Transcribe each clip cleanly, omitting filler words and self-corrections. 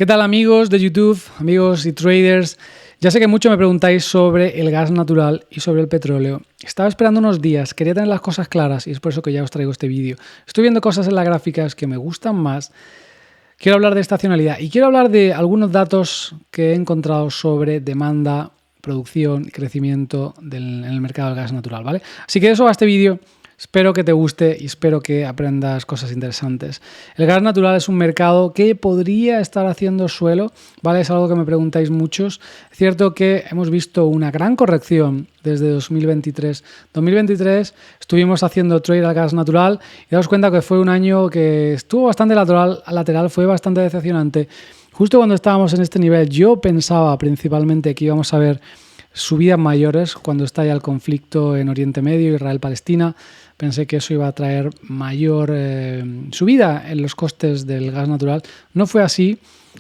¿Qué tal amigos de YouTube, amigos y traders? Ya sé que mucho me preguntáis sobre el gas natural y sobre el petróleo. Estaba esperando unos días, quería tener las cosas claras y es por eso que ya os traigo este vídeo. Estoy viendo cosas en las gráficas que me gustan más. Quiero hablar de estacionalidad y quiero hablar de algunos datos que he encontrado sobre demanda, producción y crecimiento en el mercado del gas natural, ¿vale? Así que eso va este vídeo. Espero que te guste y espero que aprendas cosas interesantes. El gas natural es un mercado que podría estar haciendo suelo, ¿vale? Es algo que me preguntáis muchos. Es cierto que hemos visto una gran corrección desde 2023. 2023 estuvimos haciendo trade al gas natural y daos cuenta que fue un año que estuvo bastante lateral, fue bastante decepcionante. Justo cuando estábamos en este nivel, yo pensaba principalmente que íbamos a ver subidas mayores cuando estalla el conflicto en Oriente Medio, Israel-Palestina. Pensé que eso iba a traer mayor subida en los costes del gas natural. No fue así,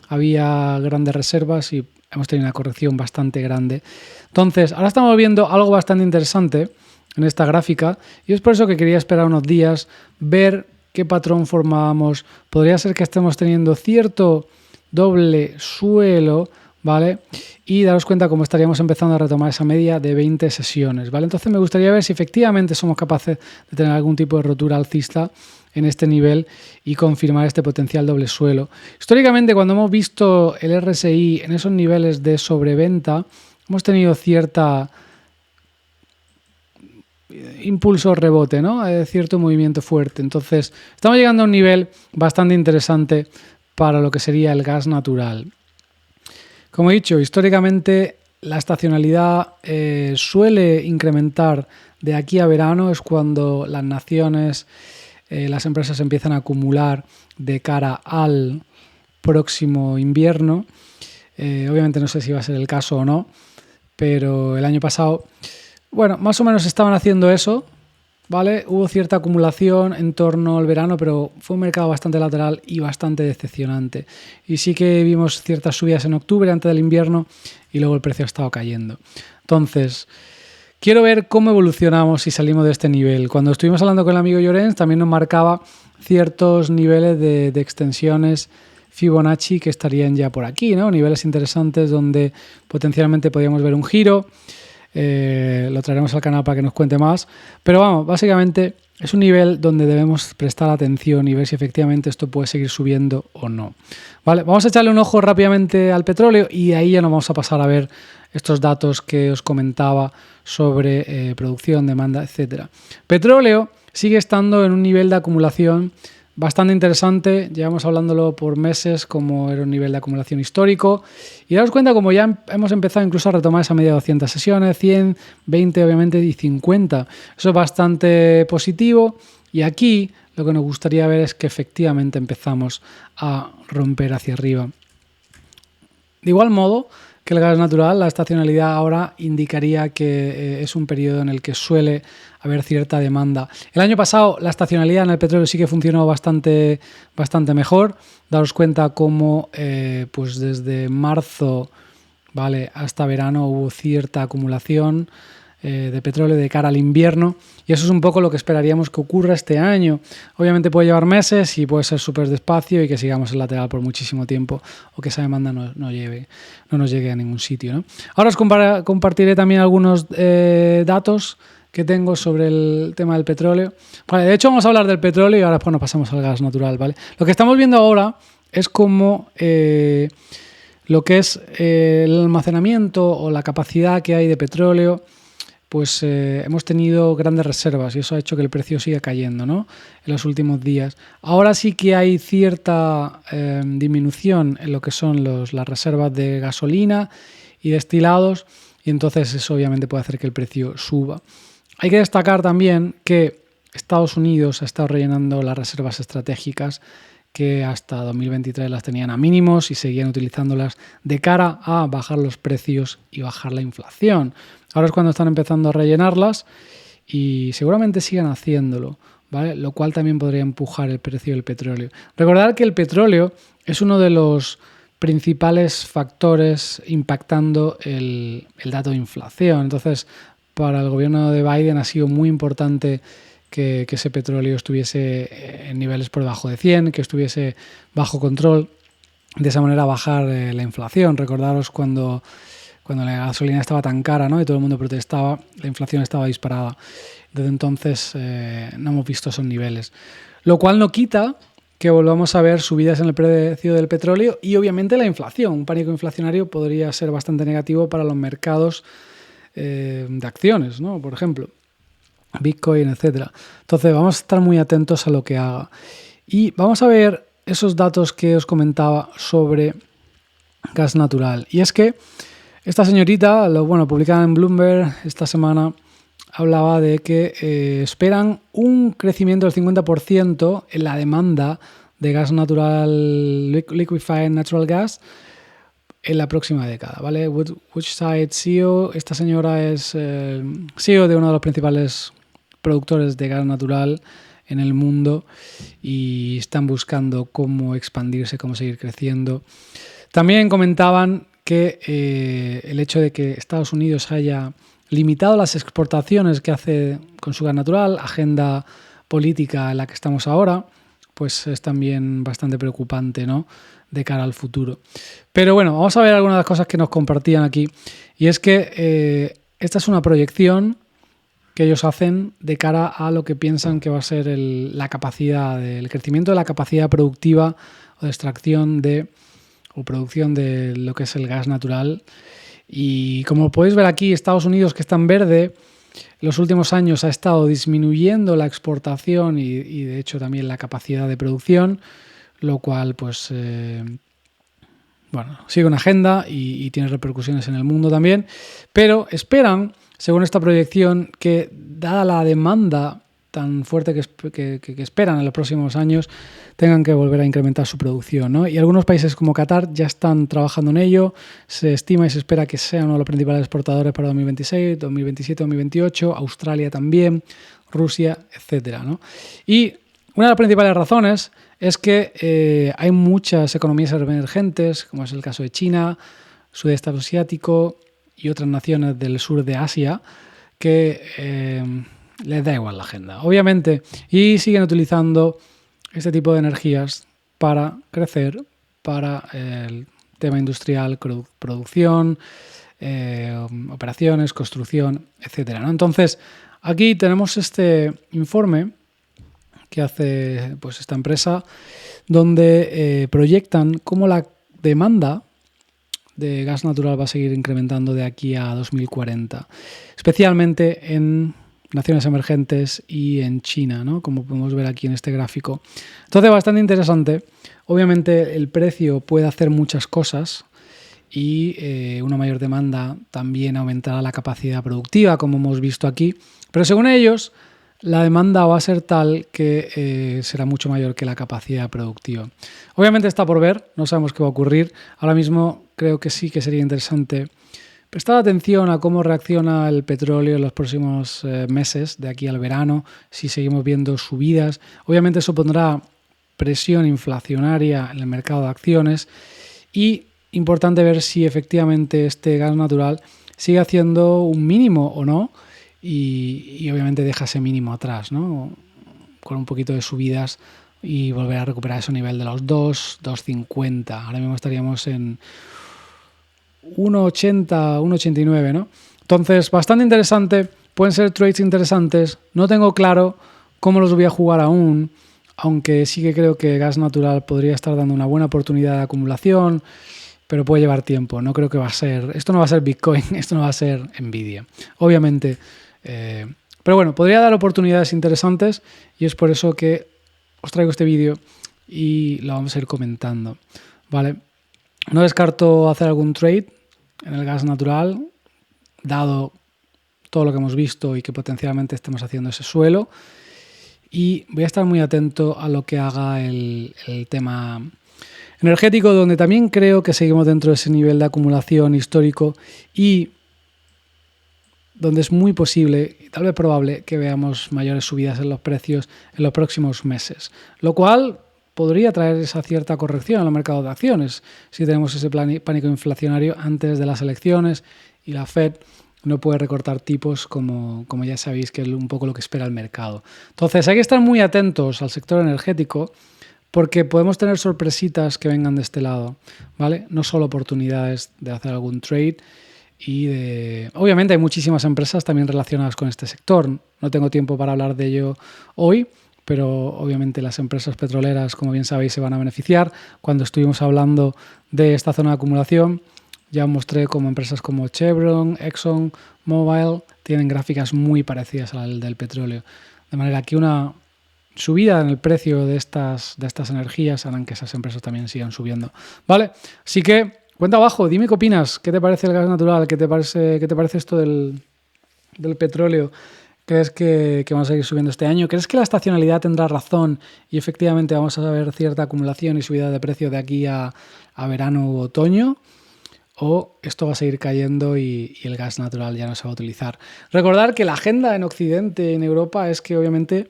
había grandes reservas y hemos tenido una corrección bastante grande. Entonces, ahora estamos viendo algo bastante interesante en esta gráfica y es por eso que quería esperar unos días, ver qué patrón formábamos. Podría ser que estemos teniendo cierto doble suelo, ¿vale? Y daros cuenta cómo estaríamos empezando a retomar esa media de 20 sesiones, ¿vale? Entonces me gustaría ver si efectivamente somos capaces de tener algún tipo de rotura alcista en este nivel y confirmar este potencial doble suelo. Históricamente, cuando hemos visto el RSI en esos niveles de sobreventa, hemos tenido cierta impulso rebote, ¿no? Cierto movimiento fuerte. Entonces, estamos llegando a un nivel bastante interesante para lo que sería el gas natural. Como he dicho, históricamente la estacionalidad suele incrementar de aquí a verano, es cuando las naciones, las empresas empiezan a acumular de cara al próximo invierno. Obviamente no sé si va a ser el caso o no, pero el año pasado, bueno, más o menos estaban haciendo eso, ¿vale? Hubo cierta acumulación en torno al verano, pero fue un mercado bastante lateral y bastante decepcionante. Y sí que vimos ciertas subidas en octubre antes del invierno y luego el precio ha estado cayendo. Entonces, quiero ver cómo evolucionamos si salimos de este nivel. Cuando estuvimos hablando con el amigo Llorens también nos marcaba ciertos niveles de extensiones Fibonacci que estarían ya por aquí, ¿no? Niveles interesantes donde potencialmente podríamos ver un giro. Lo traeremos al canal para que nos cuente más, pero vamos, básicamente es un nivel donde debemos prestar atención y ver si efectivamente esto puede seguir subiendo o no. Vale, vamos a echarle un ojo rápidamente al petróleo y ahí ya nos vamos a pasar a ver estos datos que os comentaba sobre producción, demanda, etcétera. Petróleo sigue estando en un nivel de acumulación bastante interesante, llevamos hablándolo por meses como era un nivel de acumulación histórico y daos cuenta como ya hemos empezado incluso a retomar esa media de 200 sesiones, 100, 20 obviamente y 50. Eso es bastante positivo y aquí lo que nos gustaría ver es que efectivamente empezamos a romper hacia arriba. De igual modo que el gas natural, la estacionalidad ahora indicaría que es un periodo en el que suele haber cierta demanda. El año pasado la estacionalidad en el petróleo sí que funcionó bastante mejor. Daros cuenta cómo pues desde marzo, ¿vale?, hasta verano hubo cierta acumulación de petróleo de cara al invierno y eso es un poco lo que esperaríamos que ocurra este año. Obviamente puede llevar meses y puede ser súper despacio y que sigamos en lateral por muchísimo tiempo o que esa demanda no nos llegue a ningún sitio, ¿no? Ahora os compartiré también algunos datos que tengo sobre el tema del petróleo. Vale, de hecho vamos a hablar del petróleo y ahora pues nos pasamos al gas natural, ¿vale? Lo que estamos viendo ahora es como lo que es el almacenamiento o la capacidad que hay de petróleo, pues hemos tenido grandes reservas y eso ha hecho que el precio siga cayendo, ¿no?, en los últimos días. Ahora sí que hay cierta disminución en lo que son las reservas de gasolina y destilados y entonces eso obviamente puede hacer que el precio suba. Hay que destacar también que Estados Unidos ha estado rellenando las reservas estratégicas que hasta 2023 las tenían a mínimos y seguían utilizándolas de cara a bajar los precios y bajar la inflación. Ahora es cuando están empezando a rellenarlas y seguramente sigan haciéndolo, ¿vale? Lo cual también podría empujar el precio del petróleo. Recordad que el petróleo es uno de los principales factores impactando el dato de inflación. Entonces, para el gobierno de Biden ha sido muy importante que ese petróleo estuviese en niveles por debajo de 100, que estuviese bajo control. de esa manera bajar la inflación. Recordaros cuando la gasolina estaba tan cara, ¿no?, y todo el mundo protestaba, la inflación estaba disparada. Desde entonces no hemos visto esos niveles. Lo cual no quita que volvamos a ver subidas en el precio del petróleo y obviamente la inflación. Un pánico inflacionario podría ser bastante negativo para los mercados de acciones, ¿no?, por ejemplo, Bitcoin, etcétera. Entonces vamos a estar muy atentos a lo que haga. Y vamos a ver esos datos que os comentaba sobre gas natural. Y es que esta señorita, publicada en Bloomberg esta semana, hablaba de que esperan un crecimiento del 50% en la demanda de gas natural, liquefied natural gas, en la próxima década, ¿vale? Woodside CEO, esta señora es CEO de uno de los principales productores de gas natural en el mundo y están buscando cómo expandirse, cómo seguir creciendo. También comentaban que el hecho de que Estados Unidos haya limitado las exportaciones que hace con su gas natural, agenda política en la que estamos ahora, pues es también bastante preocupante, ¿no?, de cara al futuro. Pero bueno, vamos a ver algunas de las cosas que nos compartían aquí. Y es que esta es una proyección que ellos hacen de cara a lo que piensan que va a ser la capacidad, el crecimiento de la capacidad productiva o de extracción o producción de lo que es el gas natural. Y como podéis ver aquí, Estados Unidos, que está en verde, en los últimos años ha estado disminuyendo la exportación y de hecho también la capacidad de producción, lo cual pues sigue una agenda y tiene repercusiones en el mundo también, pero esperan, según esta proyección, que dada la demanda tan fuerte que esperan en los próximos años, tengan que volver a incrementar su producción, ¿no? Y algunos países como Qatar ya están trabajando en ello. Se estima y se espera que sean uno de los principales exportadores para 2026, 2027, 2028, Australia también, Rusia, etcétera, ¿no? Y una de las principales razones es que hay muchas economías emergentes, como es el caso de China, sudeste asiático y otras naciones del sur de Asia, que les da igual la agenda, obviamente, y siguen utilizando este tipo de energías para crecer, para el tema industrial, producción, operaciones, construcción, etcétera, ¿no? Entonces, aquí tenemos este informe que hace pues esta empresa, donde proyectan cómo la demanda de gas natural va a seguir incrementando de aquí a 2040, especialmente en naciones emergentes y en China, ¿no?, como podemos ver aquí en este gráfico. Entonces, bastante interesante. Obviamente el precio puede hacer muchas cosas y una mayor demanda también aumentará la capacidad productiva, como hemos visto aquí, pero según ellos la demanda va a ser tal que será mucho mayor que la capacidad productiva. Obviamente está por ver, no sabemos qué va a ocurrir. Ahora mismo creo que sí que sería interesante prestar atención a cómo reacciona el petróleo en los próximos meses, de aquí al verano, si seguimos viendo subidas. Obviamente eso pondrá presión inflacionaria en el mercado de acciones y importante ver si efectivamente este gas natural sigue haciendo un mínimo o no y obviamente deja ese mínimo atrás, ¿no?, con un poquito de subidas y volver a recuperar ese nivel de los 2,50. Ahora mismo estaríamos en 1,80, 1,89, ¿no? Entonces, bastante interesante. Pueden ser trades interesantes. No tengo claro cómo los voy a jugar aún, aunque sí que creo que gas natural podría estar dando una buena oportunidad de acumulación, pero puede llevar tiempo. No creo que va a ser... Esto no va a ser Bitcoin, esto no va a ser Nvidia. Obviamente... pero bueno, podría dar oportunidades interesantes y es por eso que os traigo este vídeo y lo vamos a ir comentando, ¿vale? No descarto hacer algún trade en el gas natural, dado todo lo que hemos visto y que potencialmente estemos haciendo ese suelo, y voy a estar muy atento a lo que haga el tema energético, donde también creo que seguimos dentro de ese nivel de acumulación histórico y donde es muy posible y tal vez probable que veamos mayores subidas en los precios en los próximos meses, lo cual podría traer esa cierta corrección en los mercados de acciones si tenemos ese pánico inflacionario antes de las elecciones y la Fed no puede recortar tipos como ya sabéis que es un poco lo que espera el mercado. Entonces hay que estar muy atentos al sector energético porque podemos tener sorpresitas que vengan de este lado, ¿vale? No solo oportunidades de hacer algún trade obviamente hay muchísimas empresas también relacionadas con este sector. No tengo tiempo para hablar de ello hoy, pero obviamente las empresas petroleras, como bien sabéis, se van a beneficiar. Cuando estuvimos hablando de esta zona de acumulación, ya os mostré cómo empresas como Chevron, Exxon, Mobil tienen gráficas muy parecidas a la del petróleo. De manera que una subida en el precio de estas energías harán que esas empresas también sigan subiendo. ¿Vale? Así que, cuenta abajo, dime qué opinas. ¿Qué te parece el gas natural? ¿Qué te parece esto del petróleo? ¿Crees que vamos a seguir subiendo este año? ¿Crees que la estacionalidad tendrá razón y efectivamente vamos a ver cierta acumulación y subida de precio de aquí a verano u otoño? ¿O esto va a seguir cayendo y el gas natural ya no se va a utilizar? Recordar que la agenda en Occidente, en Europa, es que obviamente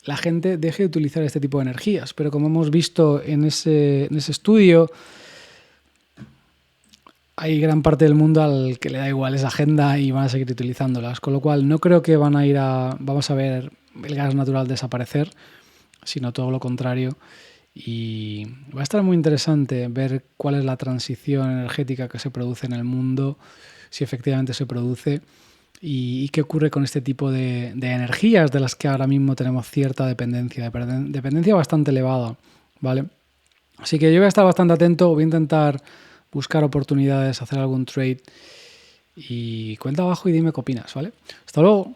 la gente deje de utilizar este tipo de energías. Pero como hemos visto en ese estudio, hay gran parte del mundo al que le da igual esa agenda y van a seguir utilizándolas. Con lo cual no creo que vamos a ver el gas natural desaparecer, sino todo lo contrario. Y va a estar muy interesante ver cuál es la transición energética que se produce en el mundo, si efectivamente se produce, y qué ocurre con este tipo de energías de las que ahora mismo tenemos cierta dependencia bastante elevada, ¿vale? Así que yo voy a estar bastante atento, voy a intentar buscar oportunidades, hacer algún trade y cuenta abajo y dime qué opinas, ¿vale? Hasta luego.